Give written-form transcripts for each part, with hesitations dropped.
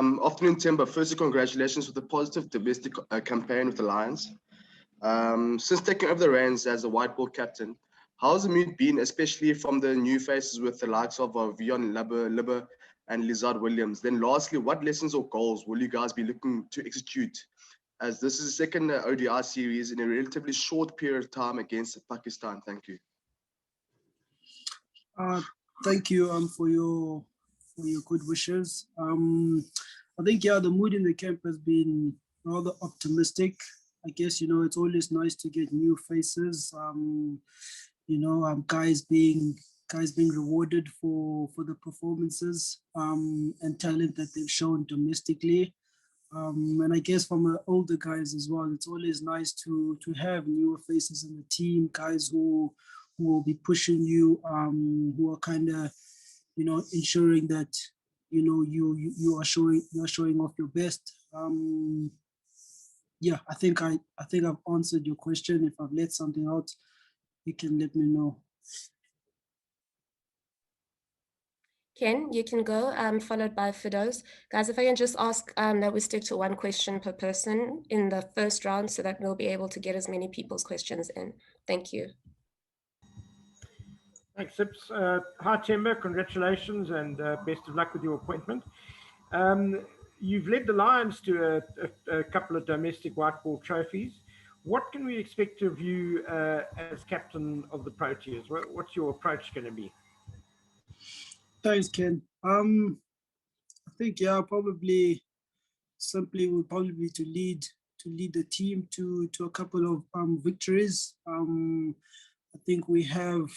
Afternoon, Temba. Firstly, congratulations with the positive domestic campaign with the Lions. Since taking over the reins as the white ball captain, how's the mood been, especially from the new faces with the likes of Vion Libber and Lizard Williams? Then lastly, what lessons or goals will you guys be looking to execute, as this is the second ODI series in a relatively short period of time against Pakistan? Thank you. Thank you for your good wishes. I think, yeah, the mood in the camp has been rather optimistic. I guess, it's always nice to get new faces, guys being rewarded for the performances and talent that they've shown domestically. And I guess from older guys as well, it's always nice to have newer faces in the team, guys who will be pushing you, who are kind of, ensuring that, you are showing off your best. Yeah, I think I've answered your question. If I've let something out, you can let me know. Ken, you can go, followed by Fidos. Guys, if I can just ask that we stick to one question per person in the first round so that we'll be able to get as many people's questions in. Thank you. Thanks, Sips. Hi, Temba. Congratulations and best of luck with your appointment. You've led the Lions to a couple of domestic white ball trophies. What can we expect of you as captain of the Proteas? What's your approach going to be? Thanks, Ken. I think, yeah, probably simply would probably be to lead the team to a couple of victories. I think we have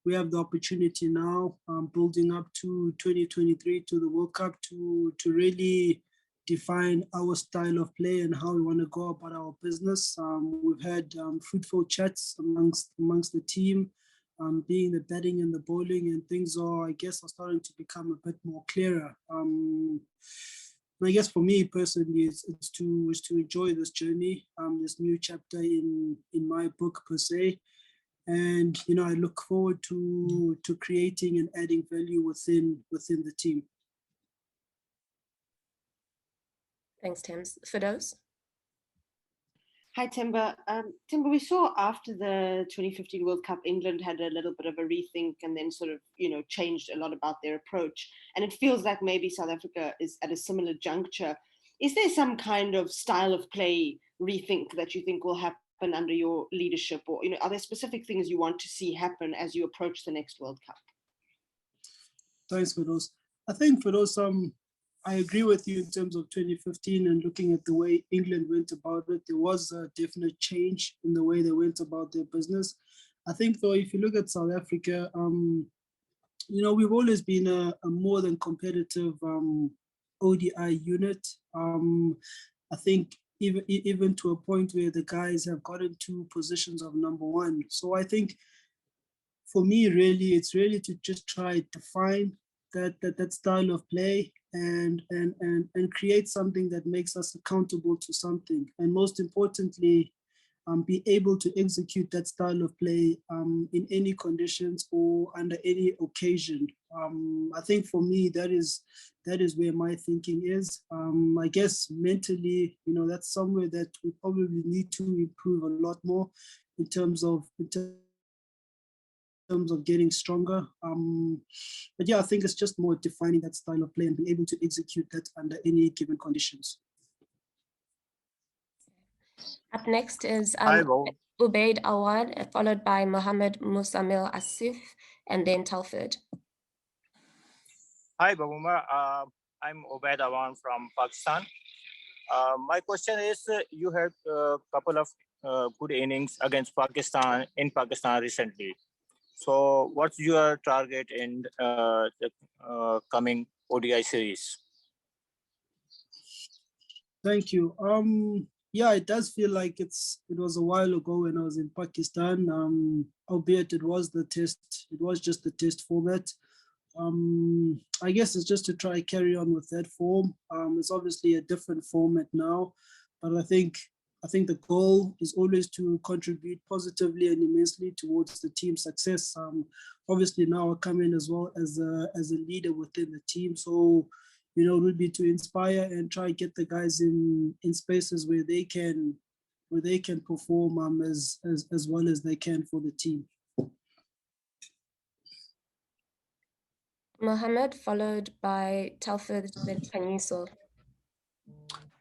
the opportunity now, building up to 2023 to the World Cup, to really define our style of play and how we want to go about our business. We've had fruitful chats amongst the team, being the batting and the bowling, and things are starting to become a bit more clearer. I guess for me personally, it's to enjoy this journey, this new chapter in my book per se. And I look forward to creating and adding value within the team. Thanks, Thames. Fidos? Hi, Temba. Temba, we saw after the 2015 World Cup, England had a little bit of a rethink and then sort of, changed a lot about their approach. And it feels like maybe South Africa is at a similar juncture. Is there some kind of style of play rethink that you think will happen under your leadership, or are there specific things you want to see happen as you approach the next World Cup? Thanks for those. I think for those, I agree with you in terms of 2015 and looking at the way England went about it. There was a definite change in the way they went about their business. I think though, if you look at South Africa, we've always been a more than competitive ODI unit. I think even to a point where the guys have gotten to positions of number one. So I think for me, really, it's really to just try to find that style of play and create something that makes us accountable to something. And most importantly, be able to execute that style of play in any conditions or under any occasion. I think for me, that is where my thinking is. I guess mentally, that's somewhere that we probably need to improve a lot more in terms of getting stronger. But yeah, I think it's just more defining that style of play and being able to execute that under any given conditions. Up next is Ubaid Awad, followed by Mohammed Musamil Asif, and then Telford. Hi, Bavuma. I'm Ubaid Awad from Pakistan. My question is, you had a couple of good innings against Pakistan in Pakistan recently. So what's your target in the coming ODI series? Thank you. Yeah, it does feel like it was a while ago when I was in Pakistan, albeit it was just the test format. I guess it's just to try carry on with that form. It's obviously a different format now, but I think the goal is always to contribute positively and immensely towards the team's success. Obviously now I come in as well as a leader within the team. So, it would be to inspire and try and get the guys in spaces where they can perform as well as they can for the team. Mohammed, followed by Telford, then Kaniso.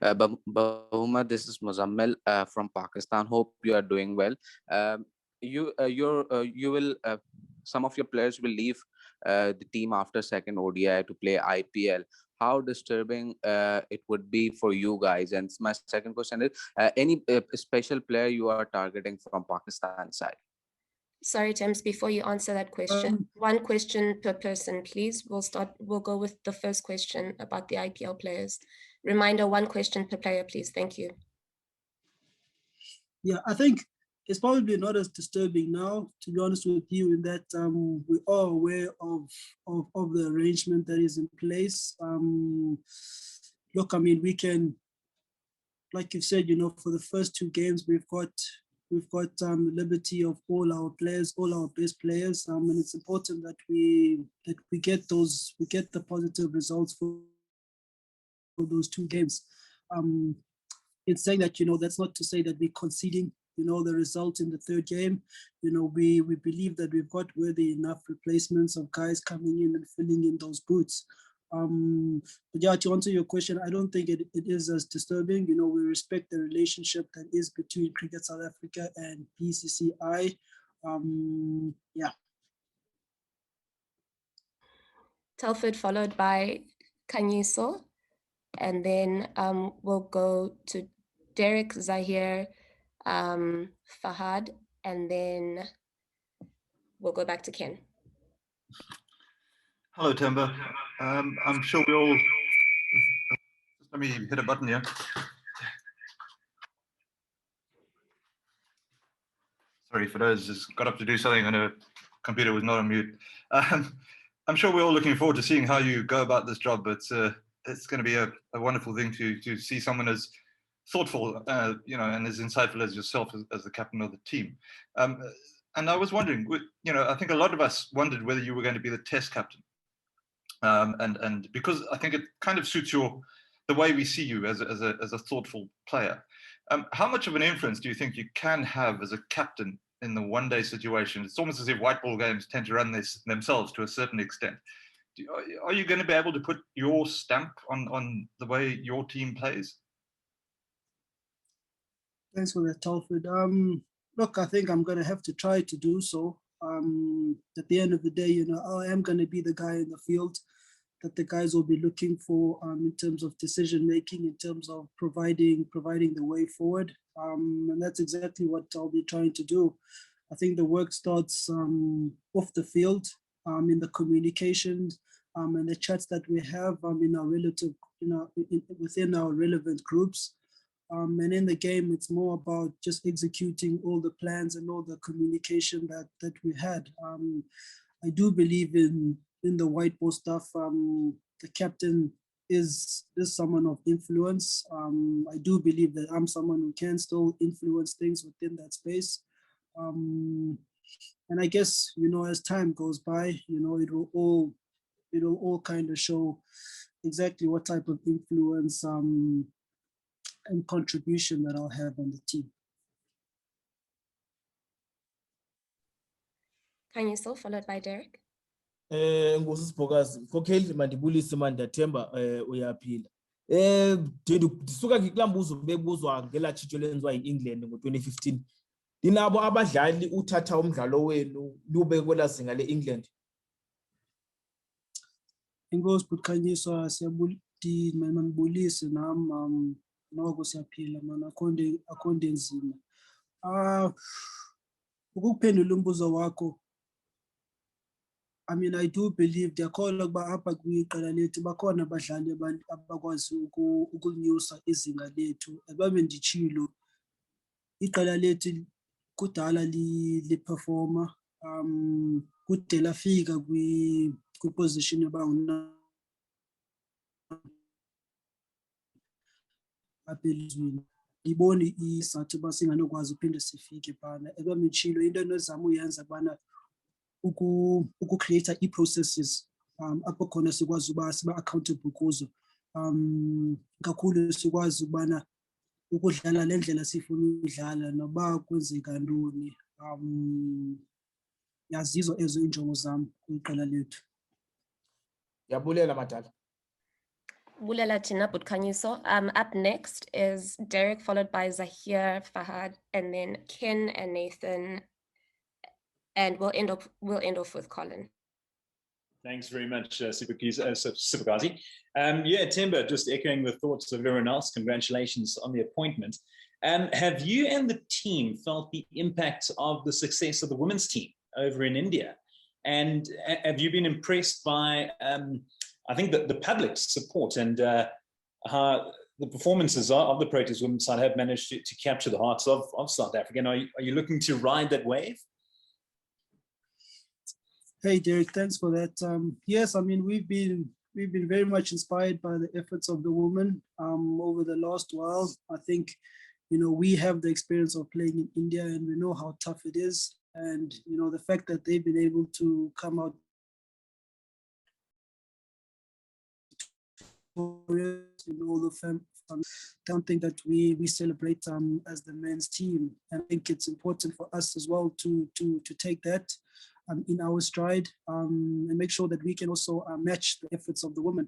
Bavuma, this is Muzammil from Pakistan. Hope you are doing well. You will some of your players will leave the team after second ODI to play IPL. How disturbing it would be for you guys? And my second question is, any special player you are targeting from Pakistan side? Sorry, Thames, before you answer that question, one question per person, please. We'll go with the first question about the IPL players. Reminder, one question per player, please. Thank you. Yeah, I think it's probably not as disturbing now, to be honest with you, in that we are aware of the arrangement that is in place. Look, I mean, we can, like you've said, for the first two games, we've got the liberty of all our players, all our best players, and it's important that we get the positive results for those two games. It's saying that that's not to say that we're conceding the result in the third game. We believe that we've got worthy enough replacements of guys coming in and filling in those boots. But yeah, to answer your question, I don't think it is as disturbing. We respect the relationship that is between Cricket South Africa and BCCI. Yeah. Telford, followed by Kanyiso, and then we'll go to Derek, Zahir, Fahad, and then we'll go back to Ken. Hello, Temba. I'm sure we all, let me hit a button here. Sorry for those, just got up to do something and a computer was not on mute. I'm sure we're all looking forward to seeing how you go about this job, but it's going to be a wonderful thing to see someone as thoughtful, and as insightful as yourself as the captain of the team. And I was wondering, I think a lot of us wondered whether you were going to be the test captain. And because I think it kind of suits the way we see you as a thoughtful player. How much of an influence do you think you can have as a captain in the one-day situation? It's almost as if white ball games tend to run this themselves to a certain extent. Are you going to be able to put your stamp on the way your team plays? Thanks for that, Telford. Look, I think I'm going to have to try to do so. At the end of the day, I am going to be the guy in the field that the guys will be looking for in terms of decision making, in terms of providing the way forward. And that's exactly what I'll be trying to do. I think the work starts off the field, in the communications, and the chats that we have in our relative, within our relevant groups. And in the game, it's more about just executing all the plans and all the communication that we had. I do believe in the white ball stuff. The captain is someone of influence. I do believe that I'm someone who can still influence things within that space. And I guess, as time goes by, it will all kind of show exactly what type of influence and contribution that I'll have on the team. Kanyiso, followed by Derek. Ngusisibokazi kokheli mandibulise mandathemba uyaphila. Ndisuka kulaa mbuzo bebuzwa ngelaa tshintsho lenziwa yi-England ngo-2015. Dinabo abadlali uthatha umdlalo wenu lube kwelaa zinga le-England? Inkosi Butkhanyiswa, mandibulise nam noko siyaphila man, akho nto enzima. Ukuphendula umbuzo wakho, I mean, I do believe ndiyakholwa ukuba apha kwiqela lethu bakhona abadlali abakwazi ukunyusa izinga lethu. Ababe nditshilo iqela lethu kudala liperforma kude lafika kwiposition yoba aphelizweni. Liboni isizathu uba singanokwazi uphinde sifike phana. Ababe nditshilo into enozama uyenza ubana ukucreate ii-processes apho khona sikwazi uba siba accountable kuzo. kakhulu sikwazi ukubana ukudlala le ndlela sifuna ukudlala noba kwenzeka ntoni. Yazizo ezo injongo zam kwiqela lethu. Yabulela Madala. Bulela Tina Butkanyiso. Up next is Derek, followed by Zahir, Fahad, and then Ken and Nathan. And we'll end off with Colin. Thanks very much, Super Gazi. Yeah, Temba, just echoing the thoughts of everyone else, congratulations on the appointment. Have you and the team felt the impact of the success of the women's team over in India? And have you been impressed by, I think, the public's support and how the performances of the Proteas women's side have managed to capture the hearts of South Africa? And are you looking to ride that wave? Hey Derek, thanks for that. Yes, I mean we've been very much inspired by the efforts of the women over the last while. I think, you know, we have the experience of playing in India and we know how tough it is. And you know, the fact that they've been able to come out something that we celebrate as the men's team. And I think it's important for us as well to take that in our stride and make sure that we can also match the efforts of the women.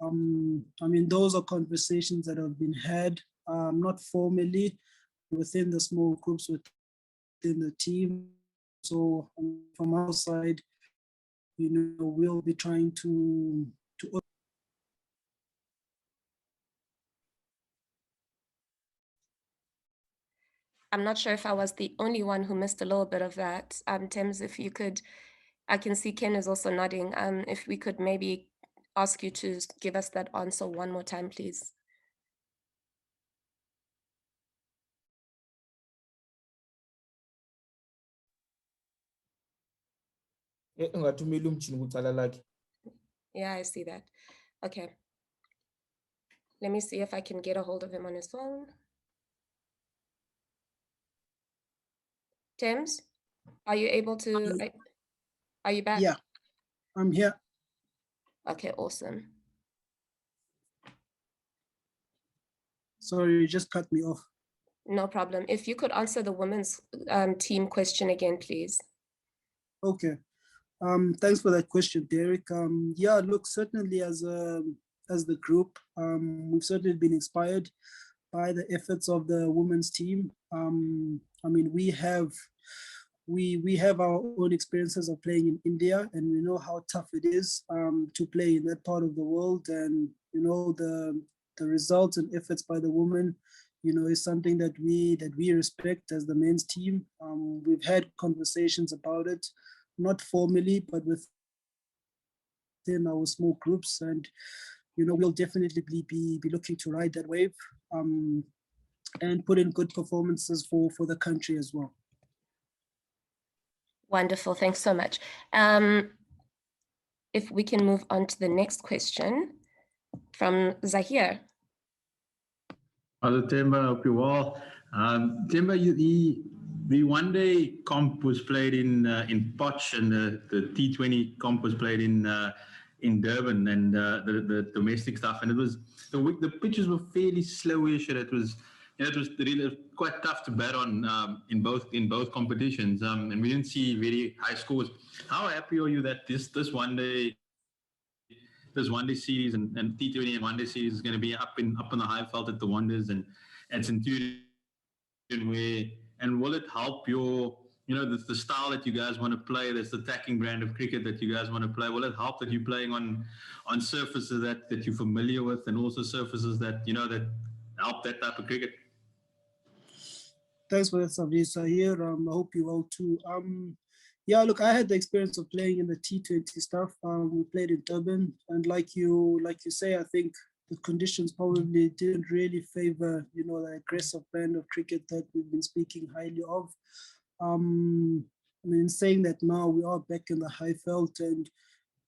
I mean, those are conversations that have been had, not formally within the small groups within the team. So from our side, you know, we'll be trying to I'm not sure if I was the only one who missed a little bit of that. Thames, if you could, I can see Ken is also nodding. If we could maybe ask you to give us that answer one more time, please. Yeah, I see that. Okay. Let me see if I can get a hold of him on his phone. Thames, are you able to, are you back? Yeah, I'm here. Okay, awesome. Sorry, you just cut me off. No problem. If you could answer the women's team question again, please. Okay. Thanks for that question, Derek. Yeah, look, certainly as the group, we've certainly been inspired by the efforts of the women's team. I mean, we have our own experiences of playing in India, and we know how tough it is to play in that part of the world. And you know, the results and efforts by the women, you know, is something that we respect as the men's team. We've had conversations about it, not formally, but within our small groups, and you know, we'll definitely be looking to ride that wave and put in good performances for the country as well. Wonderful, thanks so much. If we can move on to the next question from Zahir. Hello, Temba. Hope you're well. Temba, the one-day comp was played in Potch, and the T20 comp was played in Durban, and the domestic stuff. And it was the pitches were fairly slowish, and it was really quite tough to bat on in both competitions. And we didn't see very high scores. How happy are you that this one day series and T20 and one day series is going to be up in the high felt at the Wonders and Centurion way? And will it help your, you know, the style that you guys want to play, this attacking brand of cricket that you guys want to play? Will it help that you're playing on surfaces that you're familiar with, and also surfaces that, you know, that help that type of cricket? Thanks for that, Sabrisa here. I hope you all too. Yeah, look, I had the experience of playing in the T20 stuff. We played in Durban, and like you say, I think the conditions probably didn't really favor, you know, the aggressive brand of cricket that we've been speaking highly of. I mean, saying that now we are back in the high felt, and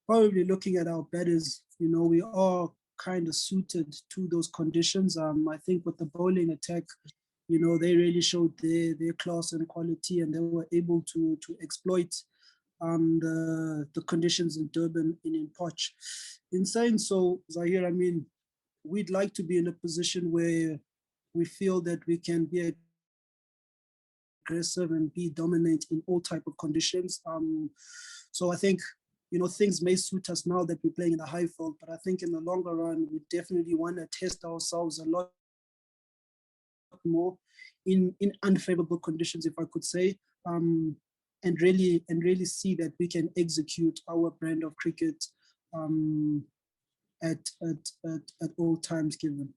probably looking at our batters, you know, we are kind of suited to those conditions. I think with the bowling attack, you know, they really showed their class and quality, and they were able to exploit the conditions in Durban and in Potch. In saying so, Zahir, I mean, we'd like to be in a position where we feel that we can be aggressive and be dominant in all type of conditions. So I think, things may suit us now that we're playing in the high field, but I think in the longer run, we definitely want to test ourselves a lot more in unfavorable conditions, if I could say, and really see that we can execute our brand of cricket at all times given.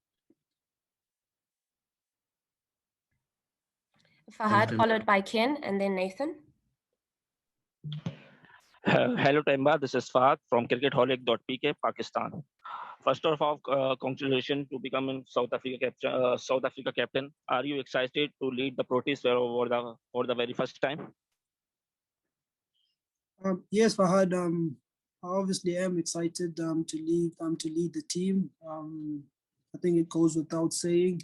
Fahad, followed by Ken, and then Nathan. Hello, Temba. This is Fahad from cricketholic.pk, Pakistan. First of all, congratulations to becoming South Africa captain. Are you excited to lead the Proteas for the very first time? Yes, Fahad. I obviously am excited to lead the team. I think it goes without saying,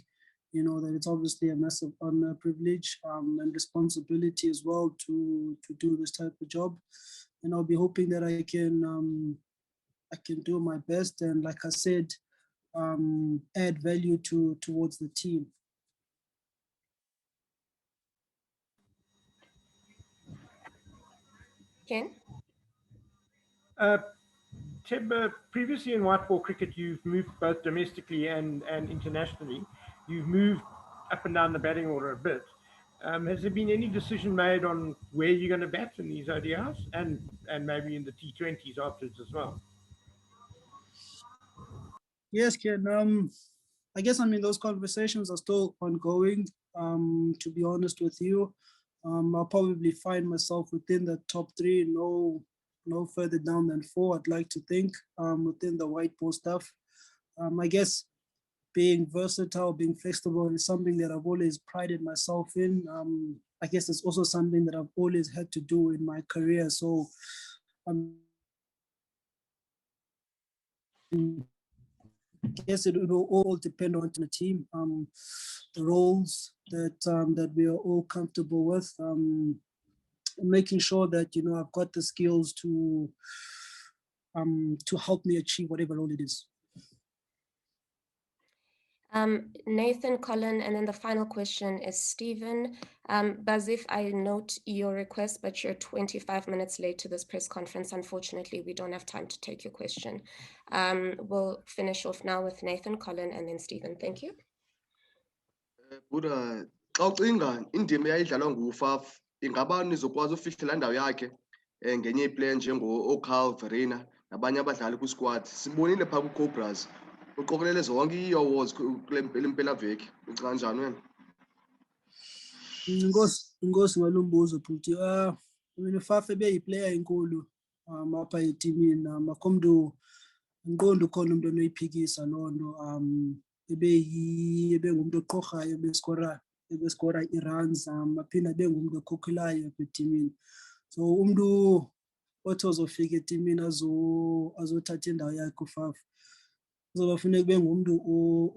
that it's obviously a massive honor, privilege, and responsibility as well to do this type of job. And I'll be hoping that I can do my best, and like I said, add value towards the team. Ken? Temba, previously in white ball cricket, you've moved both domestically and internationally. You've moved up and down the batting order a bit. Has there been any decision made on where you're going to bat in these ODIs and maybe in the T20s afterwards as well? Yes, Ken. I guess those conversations are still ongoing. To be honest with you, I'll probably find myself within the top 3, no further down than 4. I'd like to think within the white ball stuff. I guess being versatile, being flexible is something that I've always prided myself in. I guess it's also something that I've always had to do in my career. So I guess it will all depend on the team, the roles that we are all comfortable with, making sure that I've got the skills to help me achieve whatever role it is. Nathan, Colin, and then the final question is Stephen. Bazif, I note your request, but you're 25 minutes late to this press conference. Unfortunately, we don't have time to take your question. We'll finish off now with Nathan, Colin, and then Stephen. Thank you. Buda, xa ucinga indima eyayidlalwa nguFaf, ingaba nizokwazi ufihlela indawo yakhe ngenye iplayer njengo-Okal Verena nabanye abadlali kwisquad. Sibonile phaa kwiCobras uqokelele zonke ii-awards kule mpelaveki. Ucinga kanjani wena? Inkosi ngalo mbuzo bhuti. UFaf ebeyiplayer enkulu apha etimini. Akho mntu andiqondi ukhona umntu onoyiphikisa loo nto. Ebengumntu oqorhayo, ebeskora i-runs, aphinde abe ngumntu okhokhelayo etimini. So umntu othi ozofika etimini azothatha indawo yakhe uFaf kuzoba funeka kube ngumntu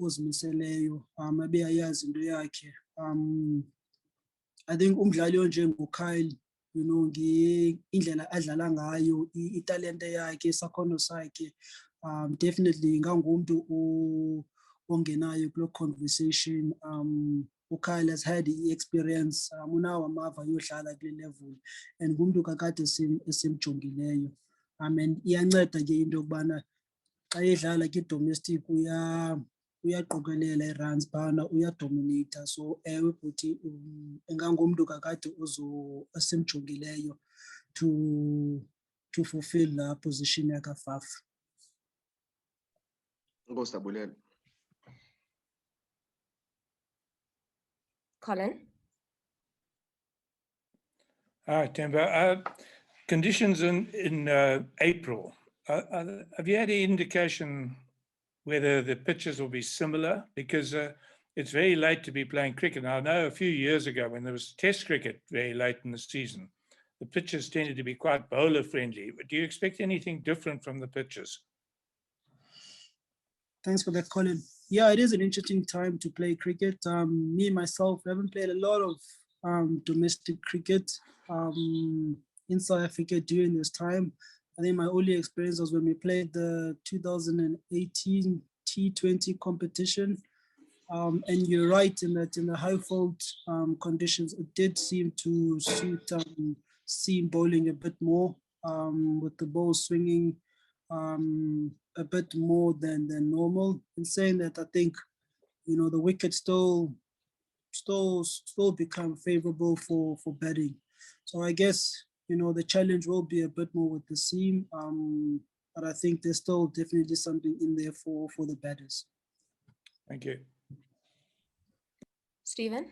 ozimiseleyo, abe ayazi into yakhe. I think umdlali onjengoKyle, indlela adlala ngayo, italente yakhe, isakhono sakhe, definitely ingangumntu ongenayo kuloo conversation. uKyle has had i-experience, unawo amava yodlala kule level, and ngumntu kakade esimjongileyo. And iyanceda ke into yokubana xa edlala kwi-domestic uyaqokelela i-runs phana, uyadominata. So ewe bhuti, ingangumntu kakade esimjongileyo to fulfill la position yakaFaf. Inkosi Dabulele. Colin? Hi, Temba. Conditions in April. Have you had any indication whether the pitches will be similar? Because it's very late to be playing cricket. Now, I know a few years ago when there was Test cricket very late in the season, the pitches tended to be quite bowler friendly. Do you expect anything different from the pitches? Thanks for that, Colin. Yeah, it is an interesting time to play cricket. Me, myself, haven't played a lot of domestic cricket in South Africa during this time. I think my only experience was when we played the 2018 T20 competition. And you're right in that in the high fault conditions, it did seem to suit seam bowling a bit more, with the ball swinging a bit more than normal. In saying that, I think, you know, the wickets still become favorable for batting. So I guess, you know, the challenge will be a bit more with the seam, but I think there's still definitely something in there for the batters. Thank you. Stephen?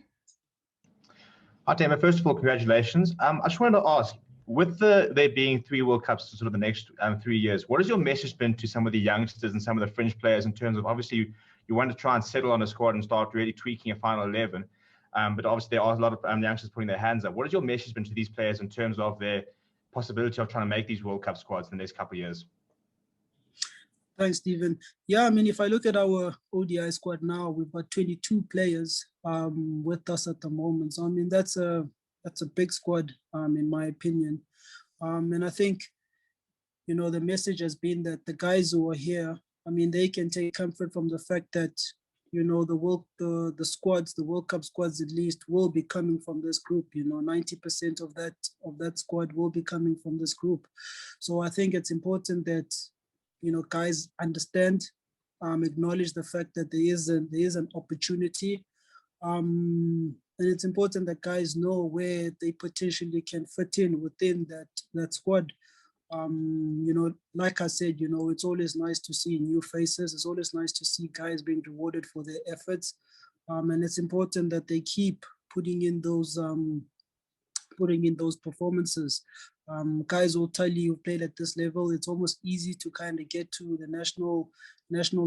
Hi, Temba. First of all, congratulations. I just wanted to ask, with there being 3 World Cups sort of the next 3 years, what has your message been to some of the youngsters and some of the fringe players in terms of, obviously, you want to try and settle on a squad and start really tweaking a final 11, but obviously there are a lot of youngsters putting their hands up. What has your message been to these players in terms of their possibility of trying to make these World Cup squads in the next couple of years? Thanks, Stephen. Yeah, I mean, if I look at our ODI squad now, we've got 22 players with us at the moment. So I mean, that's a big squad, in my opinion. And I think, you know, the message has been that the guys who are here, I mean, they can take comfort from the fact that, you know, the World Cup squads at least will be coming from this group. You know, 90% of that squad will be coming from this group. So I think it's important that, you know, guys understand, acknowledge the fact that there is an opportunity, and it's important that guys know where they potentially can fit in within that squad. You know, like I said, you know, it's always nice to see new faces. It's always nice to see guys being rewarded for their efforts, and it's important that they keep putting in those performances. Guys will tell you played at this level, it's almost easy to kind of get to the national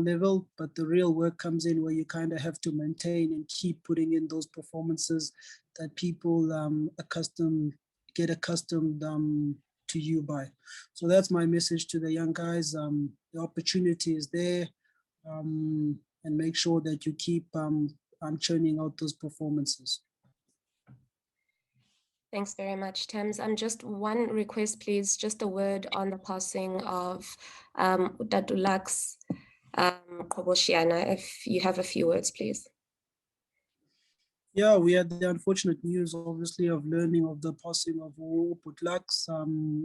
level, but the real work comes in where you kind of have to maintain and keep putting in those performances that people get accustomed to you by. So that's my message to the young guys. The opportunity is there, and make sure that you keep churning out those performances. Thanks very much, Thames. Just one request, please, just a word on the passing of Dadulax Koboshiana, if you have a few words, please. Yeah, we had the unfortunate news, obviously, of learning of the passing of Putlax.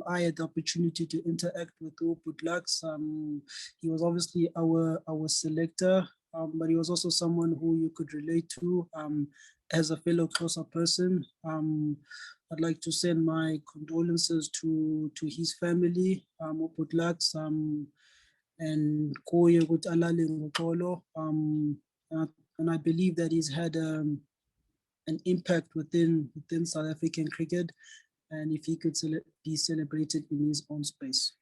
I had the opportunity to interact with Putlax. He was obviously our selector, but he was also someone who you could relate to as a fellow closer person. I'd like to send my condolences to his family, Putlax, and Koye Gutalale Ngokolo. And I believe that he's had an impact within South African cricket, and if he could be celebrated in his own space.